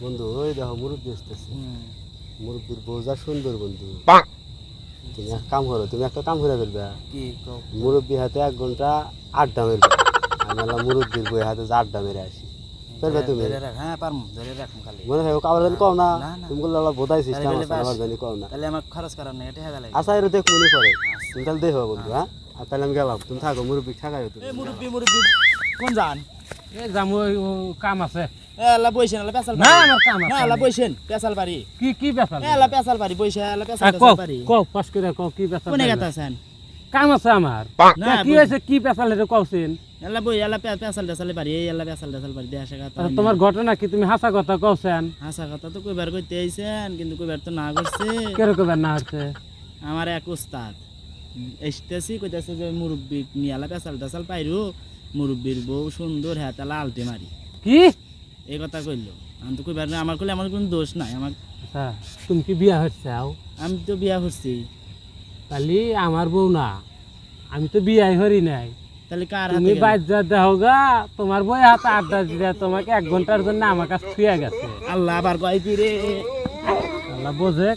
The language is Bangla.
বন্ধু ওই দেখো মুরব্বী আসতেছে মুরব্বীর বউ যা সুন্দর বন্ধু তুমি এক কাম করো তুমি একটা কাম করে ফেলবে কি মুরব্বী হাতে 1 ঘন্টা আড্ডা মেরবে আমরা মুরব্বীর বই হাতে আড্ডা মেরে আসি ফেলবে তুমি হ্যাঁ পারমু ধরে রাখুন খালি মনে হয় কাবার জানি কও না না, না। তুমি বললে বোধাই সিস্টেম তাহলে আছে আমার জানি কও না তাহলে আমার খরচ করার নেই এটা হেদা লাগে আচ্ছা এর দেখ মনে করে তুমি তাহলে দেখো বন্ধু হ্যাঁ আর তাহলে আমি গেলাম তুমি থাকো মুরব্বী থাকাই তুমি মুরব্বি কোন জান এই যামু কাম আছে এ আল্লাহ বইছেন আল্লাহ পেছাল না আমার কাম না আছে আল্লাহ বইছেন পেছাল বাড়ি কি ব্যাপার এ আল্লাহ পেছাল বাড়ি বইছে আল্লাহ পেছাল কও বাড়ি কও পাস করে কও কি ব্যাপার কোনে কথা আছেন কাম আছে আমার না, তা কি হয়েছে কি পেছাল এটা কওছেন আল্লাহ বই আল্লাহ পেছাল পেছাল বাড়ি এই আল্লাহ পেছাল বাড়ি দেশে কথা আচ্ছা, তোমার ঘটনা কি তুমি হাসা কথা কওছেন হাসা কথা তো কইবার কইতে আইছেন কিন্তু কইবার তো না করছে কিরকম না হচ্ছে আমার এক উস্তাদ এসতেছি কইতাছে যে মুরব্বি নিয়ালা পেছাল পাইরু মুরব্বির বউ সুন্দর হাতালা আলতে মারি কি এই কথা কইলো আমি তো কইবার না আমার কইলে আমার কোনো দোষ নাই আমার আচ্ছা তুমি কি বিয়া হচ্ছাও আমি তো বিয়া করছি তাহলে আমার বউ না আমি তো বিয়াই হরি নাই তাহলে কার তুমি হাতে গেল? বাজ্যা দেও গা তোমার বই হাতে আড্ডা দিয়ে তোমাকে 1 ঘন্টার জন্য আমার কাছে ছুঁয়ে গেছে আল্লাহ আবার কয় কি রে আল্লাহ বোঝে